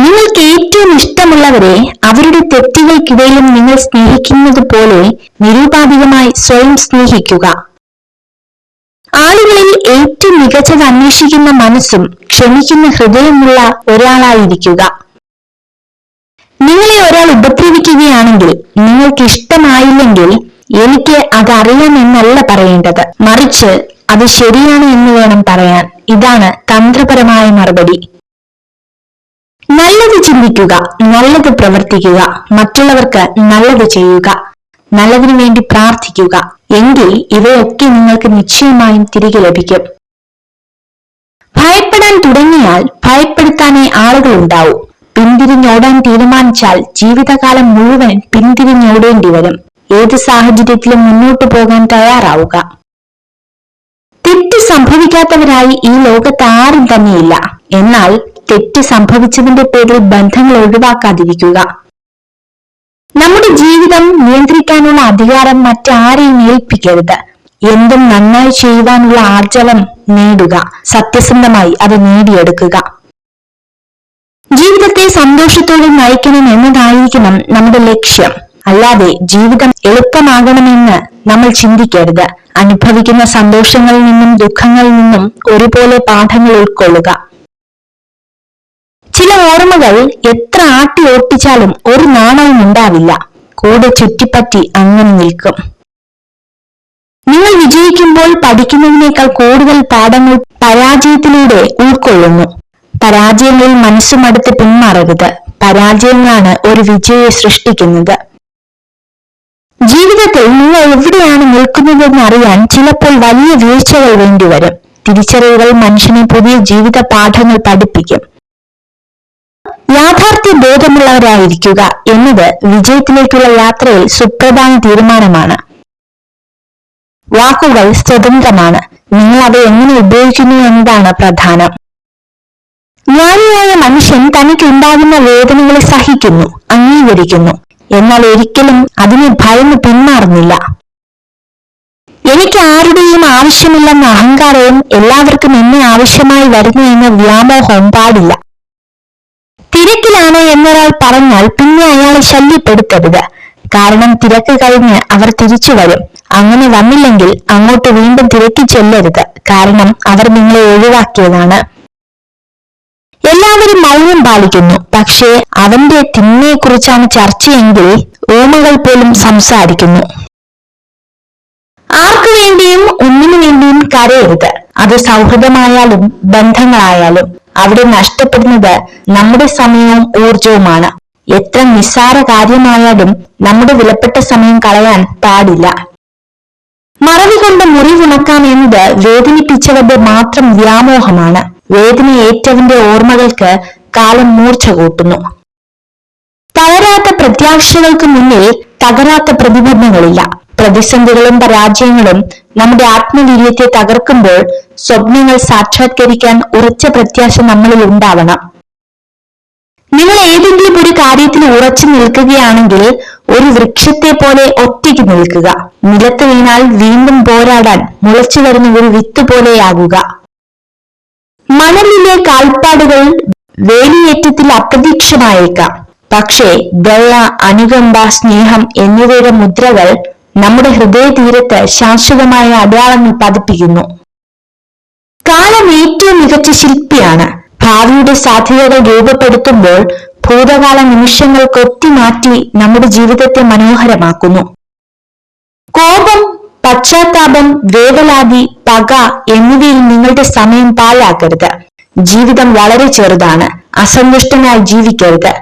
നിങ്ങൾക്ക് ഏറ്റവും ഇഷ്ടമുള്ളവരെ അവരുടെ തെറ്റുകൾക്കിടയിലും നിങ്ങൾ സ്നേഹിക്കുന്നത് പോലെ നിരുപാധികമായി സ്വയം സ്നേഹിക്കുക. ആളുകളിൽ ഏറ്റവും മികച്ചത് അന്വേഷിക്കുന്ന മനസ്സും ക്ഷമിക്കുന്ന ഹൃദയമുള്ള ഒരാളായിരിക്കുക. നിങ്ങളെ ഒരാൾ ഉപദ്രവിക്കുകയാണെങ്കിൽ നിങ്ങൾക്ക് ഇഷ്ടമായില്ലെങ്കിൽ എനിക്ക് അതറിയാമെന്നല്ല പറയേണ്ടത്, മറിച്ച് അത് ശരിയാണ് എന്ന് വേണം പറയാൻ. ഇതാണ് തന്ത്രപരമായ മറുപടി. നല്ലത് ചിന്തിക്കുക, നല്ലത് പ്രവർത്തിക്കുക, മറ്റുള്ളവർക്ക് നല്ലത് ചെയ്യുക, നല്ലതിനു വേണ്ടി പ്രാർത്ഥിക്കുക. എങ്കിൽ ഇവയൊക്കെ നിങ്ങൾക്ക് നിശ്ചയമായും തിരികെ ലഭിക്കും. ഭയപ്പെടാൻ തുടങ്ങിയാൽ ഭയപ്പെടുത്താനേ ആളുകൾ ഉണ്ടാവൂ. പിന്തിരിഞ്ഞോടാൻ തീരുമാനിച്ചാൽ ജീവിതകാലം മുഴുവൻ പിന്തിരിഞ്ഞോടേണ്ടി വരും. ഏത് സാഹചര്യത്തിലും മുന്നോട്ടു പോകാൻ തയ്യാറാവുക. തെറ്റ് സംഭവിക്കാത്തവരായി ഈ ലോകത്ത് ആരും തന്നെയില്ല. എന്നാൽ തെറ്റ് സംഭവിച്ചതിന്റെ പേരിൽ ബന്ധങ്ങൾ ഒഴിവാക്കാതിരിക്കുക. നമ്മുടെ ജീവിതം നിയന്ത്രിക്കാനുള്ള അധികാരം മറ്റാരെയും ഏൽപ്പിക്കരുത്. എന്തും നന്നായി ചെയ്യുവാനുള്ള ആർജവം നേടുക, സത്യസന്ധമായി അത് നേടിയെടുക്കുക. ജീവിതത്തെ സന്തോഷത്തോടെ നയിക്കണം എന്നതായിരിക്കണം നമ്മുടെ ലക്ഷ്യം. അല്ലാതെ ജീവിതം എളുപ്പമാകണമെന്ന് നമ്മൾ ചിന്തിക്കരുത്. അനുഭവിക്കുന്ന സന്തോഷങ്ങളിൽ നിന്നും ദുഃഖങ്ങളിൽ നിന്നും ഒരുപോലെ പാഠങ്ങൾ ഉൾക്കൊള്ളുക. ചില ഓർമ്മകൾ എത്ര ആട്ടി ഓട്ടിച്ചാലും ഒരു നാണവും ഉണ്ടാവില്ല, കൂടെ ചുറ്റിപ്പറ്റി അങ്ങനെ നിൽക്കും. നിങ്ങൾ വിജയിക്കുമ്പോൾ പഠിക്കുന്നതിനേക്കാൾ കൂടുതൽ പാഠങ്ങൾ പരാജയത്തിലൂടെ ഉൾക്കൊള്ളുന്നു. പരാജയങ്ങളിൽ മനസ്സുമടുത്ത് പിന്മാറരുത്. പരാജയങ്ങളാണ് ഒരു വിജയെ സൃഷ്ടിക്കുന്നത്. ജീവിതത്തിൽ നിങ്ങൾ എവിടെയാണ് നിൽക്കുന്നതെന്ന് അറിയാൻ ചിലപ്പോൾ വലിയ വീഴ്ചകൾ വേണ്ടിവരും. തിരിച്ചറിവുകൾ മനുഷ്യനെ പുതിയ ജീവിത പാഠങ്ങൾ പഠിപ്പിക്കും. യാഥാർത്ഥ്യ ബോധമുള്ളവരായിരിക്കുക എന്നത് വിജയത്തിലേക്കുള്ള യാത്രയിൽ സുപ്രധാന തീരുമാനമാണ്. വാക്കുകൾ സ്വതന്ത്രമാണ്. നിങ്ങൾ അവ എങ്ങനെ ഉപയോഗിക്കുന്നു എന്നതാണ് പ്രധാനം. ജ്ഞാനിയായ മനുഷ്യൻ തനിക്കുണ്ടാകുന്ന വേദനകളെ സഹിക്കുന്നു, അംഗീകരിക്കുന്നു. എന്നാൽ ഒരിക്കലും അതിനെ ഭയന്ന് പിന്മാറുന്നില്ല. എനിക്ക് ആരുടെയും ആവശ്യമില്ലെന്ന അഹങ്കാരവും എല്ലാവർക്കും എന്നെ ആവശ്യമായി വരുന്നു എന്ന വ്യാമോഹവും പാടില്ല. തിരക്കിലാണ് എന്നൊരാൾ പറഞ്ഞാൽ പിന്നെ അയാളെ ശല്യപ്പെടുത്തരുത്. കാരണം തിരക്ക് കഴിഞ്ഞ് അവർ തിരിച്ചു വരും. അങ്ങനെ വന്നില്ലെങ്കിൽ അങ്ങോട്ട് വീണ്ടും തിരക്കി ചെല്ലരുത്. കാരണം അവർ നിങ്ങളെ ഒഴിവാക്കിയതാണ്. എല്ലാവരും മൗനം പാലിക്കുന്നു. പക്ഷേ അവന്റെ തിന്മയെക്കുറിച്ചാണ് ചർച്ചയെങ്കിൽ ഓമകൾ പോലും സംസാരിക്കുന്നു. ആർക്കു വേണ്ടിയും ഒന്നിനു വേണ്ടിയും കരയരുത്. അത് സൗഹൃദമായാലും ബന്ധങ്ങളായാലും. അവിടെ നഷ്ടപ്പെടുന്നത് നമ്മുടെ സമയവും ഊർജവുമാണ്. എത്ര നിസ്സാര കാര്യമായാലും നമ്മുടെ വിലപ്പെട്ട സമയം കളയാൻ പാടില്ല. മറവി കൊണ്ട് മുറിവുണക്കാം എന്നത് വേദനിപ്പിച്ചവരുടെ മാത്രം വ്യാമോഹമാണ്. വേദനയേറ്റവന്റെ ഓർമ്മകൾക്ക് കാലം മൂർച്ച കൂട്ടുന്നു. തളരാത്ത പ്രത്യാശകൾക്ക് മുന്നിൽ തകരാത്ത പ്രതിബന്ധങ്ങളില്ല. പ്രതിസന്ധികളും പരാജയങ്ങളും നമ്മുടെ ആത്മവീര്യത്തെ തകർക്കുമ്പോൾ സ്വപ്നങ്ങൾ സാക്ഷാത്കരിക്കാൻ ഉറച്ച പ്രത്യാശ നമ്മളിൽ ഉണ്ടാവണം. നിങ്ങൾ ഏതെങ്കിലും ഒരു കാര്യത്തിൽ ഉറച്ചു നിൽക്കുകയാണെങ്കിൽ ഒരു വൃക്ഷത്തെ പോലെ ഒറ്റയ്ക്ക് നിൽക്കുക. നിലത്ത് വീണാൽ വീണ്ടും പോരാടാൻ മുളച്ചു വരുന്ന ഒരു വിത്ത് പോലെയാകുക. മണലിലെ കാൽപ്പാടുകൾ വേലിയേറ്റത്തിൽ അപ്രത്യക്ഷമായേക്കാം. പക്ഷേ ദയ, അനുകമ്പ, സ്നേഹം എന്നിവയുടെ മുദ്രകൾ നമ്മുടെ ഹൃദയതീരത്ത് ശാശ്വതമായ അടയാളങ്ങൾ പതിപ്പിക്കുന്നു. കാലം ഏറ്റവും മികച്ച ശില്പിയാണ്. ഭാവിയുടെ സാധ്യതകൾ രൂപപ്പെടുത്തുമ്പോൾ ഭൂതകാല നിമിഷങ്ങൾ കൊത്തിമാറ്റി നമ്മുടെ ജീവിതത്തെ മനോഹരമാക്കുന്നു. കോപം, പശ്ചാത്താപം, വേവലാതി, പക എന്നിവയിൽ നിങ്ങളുടെ സമയം പാഴാക്കരുത്. ജീവിതം വളരെ ചെറുതാണ്. അസന്തുഷ്ടനായി ജീവിക്കരുത്.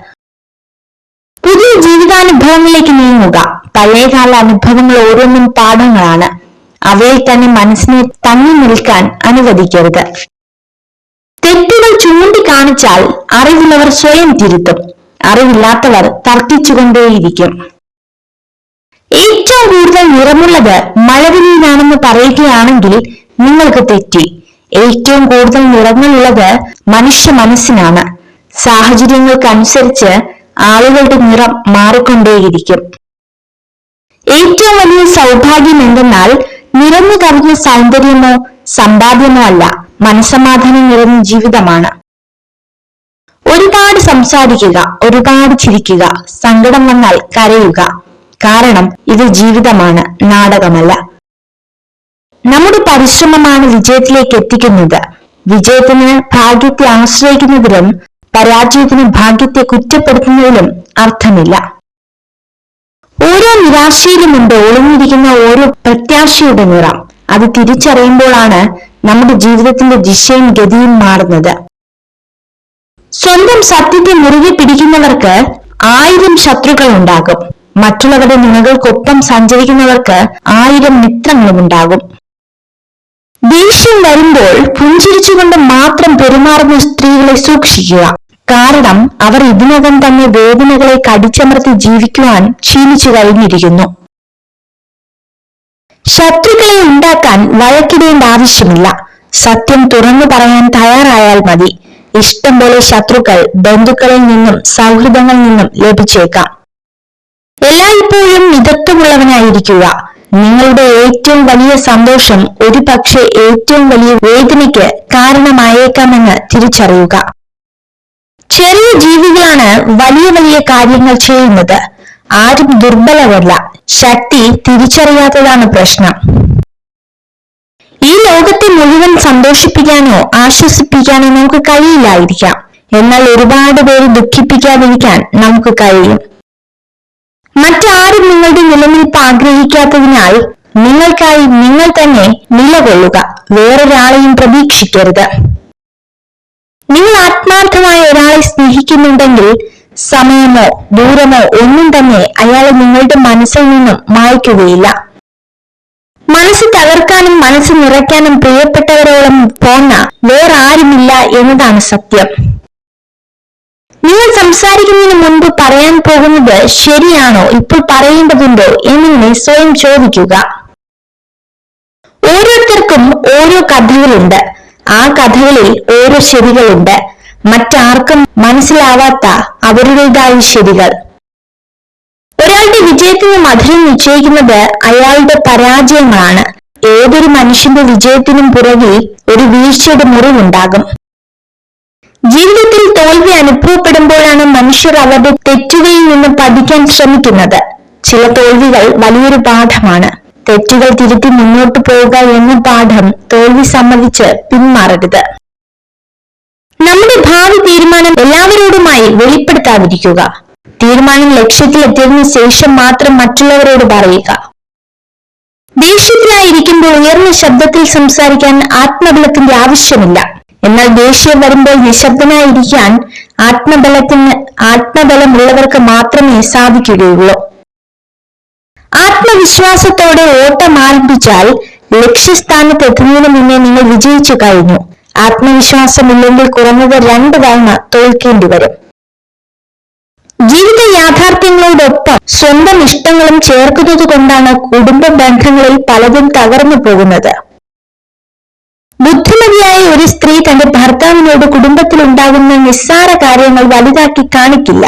പുതിയ ജീവിതാനുഭവങ്ങളിലേക്ക് നീങ്ങുക. പഴയകാല അനുഭവങ്ങൾ ഓരോന്നും പാഠങ്ങളാണ്. അവയിൽ തന്നെ മനസ്സിനെ തങ്ങി നിൽക്കാൻ അനുവദിക്കരുത്. തെറ്റുകൾ ചൂണ്ടിക്കാണിച്ചാൽ അറിവുള്ളവർ സ്വയം തിരുത്തും. അറിവില്ലാത്തവർ തർക്കിച്ചുകൊണ്ടേയിരിക്കും. ഏറ്റവും കൂടുതൽ നിറമുള്ളത് മഴവില്ലാണെന്ന് പറയുകയാണെങ്കിൽ നിങ്ങൾക്ക് തെറ്റി. ഏറ്റവും കൂടുതൽ നിറങ്ങളുള്ളത് മനുഷ്യ മനസ്സിനാണ്. സാഹചര്യങ്ങൾക്കനുസരിച്ച് ആളുകളുടെ നിറം മാറിക്കൊണ്ടേയിരിക്കും. ഏറ്റവും വലിയ സൗഭാഗ്യം എന്തെന്നാൽ നിറഞ്ഞു കവിഞ്ഞ സൗന്ദര്യമോ സമ്പാദ്യമോ അല്ല, മനസ്സമാധാനം നിറഞ്ഞ ജീവിതമാണ്. ഒരുപാട് സംസാരിക്കുക, ഒരുപാട് ചിരിക്കുക, സങ്കടം വന്നാൽ കരയുക. കാരണം ഇത് ജീവിതമാണ്, നാടകമല്ല. നമ്മുടെ പരിശ്രമമാണ് വിജയത്തിലേക്ക് എത്തിക്കുന്നത്. വിജയത്തിന് ഭാഗ്യത്തെ ആശ്രയിക്കുന്നതിലും പരാജയത്തിന് ഭാഗ്യത്തെ കുറ്റപ്പെടുത്തുന്നതിലും അർത്ഥമില്ല. ഓരോ നിരാശയിലുമുണ്ട് ഒളിഞ്ഞിരിക്കുന്ന ഓരോ പ്രത്യാശയുടെ നിറം. അത് തിരിച്ചറിയുമ്പോഴാണ് നമ്മുടെ ജീവിതത്തിന്റെ ദിശയും ഗതിയും മാറുന്നത്. സ്വന്തം സത്യത്തെ മുറുകെ പിടിക്കുന്നവർക്ക് 1000 ശത്രുക്കൾ ഉണ്ടാകും. മറ്റുള്ളവരുടെ നുണകൾക്കൊപ്പം സഞ്ചരിക്കുന്നവർക്ക് 1000 മിത്രങ്ങളും ഉണ്ടാകും. ദേഷ്യം വരുമ്പോൾ പുഞ്ചിരിച്ചുകൊണ്ട് മാത്രം പെരുമാറുന്ന സ്ത്രീകളെ സൂക്ഷിക്കുക. കാരണം അവർ ഇതിനകം തന്നെ വേദനകളെ കടിച്ചമർത്തി ജീവിക്കുവാൻ ശീലിച്ചു കഴിഞ്ഞിരിക്കുന്നു. ശത്രുക്കളെ ഉണ്ടാക്കാൻ വഴക്കിടേണ്ട ആവശ്യമില്ല. സത്യം തുറന്നു പറയാൻ തയ്യാറായാൽ മതി. ഇഷ്ടം പോലെ ശത്രുക്കൾ ബന്ധുക്കളിൽ നിന്നും സൗഹൃദങ്ങളിൽ നിന്നും ലഭിച്ചേക്കാം. എല്ലായ്പ്പോഴും മിതത്വമുള്ളവനായിരിക്കുക. നിങ്ങളുടെ ഏറ്റവും വലിയ സന്തോഷം ഒരു പക്ഷേ ഏറ്റവും വലിയ വേദനയ്ക്ക് കാരണമായേക്കാമെന്ന് തിരിച്ചറിയുക. ചെറിയ ജീവികളാണ് വലിയ വലിയ കാര്യങ്ങൾ ചെയ്യുന്നത്. ആരും ദുർബലരല്ല. ശക്തി തിരിച്ചറിയാത്തതാണ് പ്രശ്നം. ഈ ലോകത്തെ മുഴുവൻ സന്തോഷിപ്പിക്കാനോ ആശ്വസിപ്പിക്കാനോ നമുക്ക് കഴിയില്ലായിരിക്കാം. എന്നാൽ ഒരുപാട് പേര് ദുഃഖിപ്പിക്കാതിരിക്കാൻ നമുക്ക് കഴിയും. മറ്റാരും നിങ്ങളുടെ നിലനിൽപ്പ് ആഗ്രഹിക്കാത്തതിനാൽ നിങ്ങൾക്കായി നിങ്ങൾ തന്നെ നിലകൊള്ളുക. വേറൊരാളെയും പ്രതീക്ഷിക്കരുത്. നിങ്ങൾ ആത്മാർത്ഥമായ ഒരാളെ സ്നേഹിക്കുന്നുണ്ടെങ്കിൽ സമയമോ ദൂരമോ ഒന്നും തന്നെ അയാളെ നിങ്ങളുടെ മനസ്സിൽ നിന്നും മായ്ക്കുകയില്ല. മനസ്സ് തകർക്കാനും മനസ്സ് നിറയ്ക്കാനും പ്രിയപ്പെട്ടവരോളം പോന്ന വേറെ ആരുമില്ല എന്നതാണ് സത്യം. നിങ്ങൾ സംസാരിക്കുന്നതിന് മുൻപ് പറയാൻ പോകുന്നത് ശരിയാണോ, ഇപ്പോൾ പറയേണ്ടതുണ്ടോ എന്നിങ്ങനെ സ്വയം ചോദിക്കുക. ഓരോരുത്തർക്കും ഓരോ കഥകളുണ്ട്. ആ കഥകളിൽ ഓരോ ശരികളുണ്ട്. മറ്റാർക്കും മനസ്സിലാവാത്ത അവരുടേതായ ശരികൾ. ഒരാളുടെ വിജയത്തിന് മധുരം നിശ്ചയിക്കുന്നത് അയാളുടെ പരാജയങ്ങളാണ്. ഏതൊരു മനുഷ്യന്റെ വിജയത്തിനും പുറകിൽ ഒരു വീഴ്ചയുടെ മുറിവുണ്ടാകും. ജീവിതത്തിൽ തോൽവി അനുഭവപ്പെടുമ്പോഴാണ് മനുഷ്യർ അവരുടെ തെറ്റുകളിൽ നിന്ന് പഠിക്കാൻ ശ്രമിക്കുന്നത്. ചില തോൽവികൾ വലിയൊരു പാഠമാണ്. തെറ്റുകൾ തിരുത്തി മുന്നോട്ടു പോവുക എന്ന പാഠം തോൽവി സമ്മതിച്ച് പിന്മാറരുത്. നമ്മുടെ ഭാവി തീരുമാനം എല്ലാവരോടുമായി വെളിപ്പെടുത്താതിരിക്കുക. തീരുമാനം ലക്ഷ്യത്തിലെത്തിയതിനു ശേഷം മാത്രം മറ്റുള്ളവരോട് പറയുക. ദേഷ്യത്തിലായിരിക്കുമ്പോൾ ഉയർന്ന ശബ്ദത്തിൽ സംസാരിക്കാൻ ആത്മബലത്തിന്റെ ആവശ്യമില്ല. എന്നാൽ ദേഷ്യം വരുമ്പോൾ നിശബ്ദനായിരിക്കാൻ ആത്മബലമുള്ളവർക്ക് മാത്രമേ സാധിക്കുകയുള്ളൂ. ആത്മവിശ്വാസത്തോടെ ഓട്ടം ആരംഭിച്ചാൽ ലക്ഷ്യസ്ഥാനത്ത് എത്തുന്നതിന് മുന്നേ നിങ്ങൾ വിജയിച്ചു കഴിഞ്ഞു. ആത്മവിശ്വാസമില്ലെങ്കിൽ കുറഞ്ഞത് 2 തവണ തോൽക്കേണ്ടി വരും. ജീവിത യാഥാർത്ഥ്യങ്ങളോടൊപ്പം സ്വന്തം ഇഷ്ടങ്ങളും ചേർക്കുന്നത് കൊണ്ടാണ് കുടുംബ ബന്ധങ്ങളിൽ പലതും തകർന്നു പോകുന്നത്. ബുദ്ധിമതിയായ ഒരു സ്ത്രീ തന്റെ ഭർത്താവിനോട് കുടുംബത്തിൽ ഉണ്ടാകുന്ന നിസ്സാര കാര്യങ്ങൾ വലുതാക്കി കാണിക്കില്ല.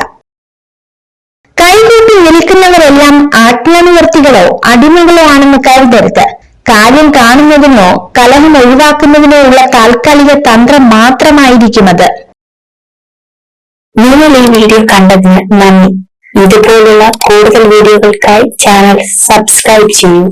കൈകൂട്ടി നിൽക്കുന്നവരെല്ലാം ആത്മനിവർത്തികളോ അടിമകളോ ആണെന്ന് കരുതരുത്. കാര്യം കാണുന്നതിനോ കലഹം ഒഴിവാക്കുന്നതിനോ ഉള്ള താൽക്കാലിക തന്ത്രം മാത്രമായിരിക്കും അത്. നിങ്ങൾ ഈ വീഡിയോ കണ്ടതിന് നന്ദി. ഇതുപോലുള്ള കൂടുതൽ വീഡിയോകൾക്കായി ചാനൽ സബ്സ്ക്രൈബ് ചെയ്യൂ.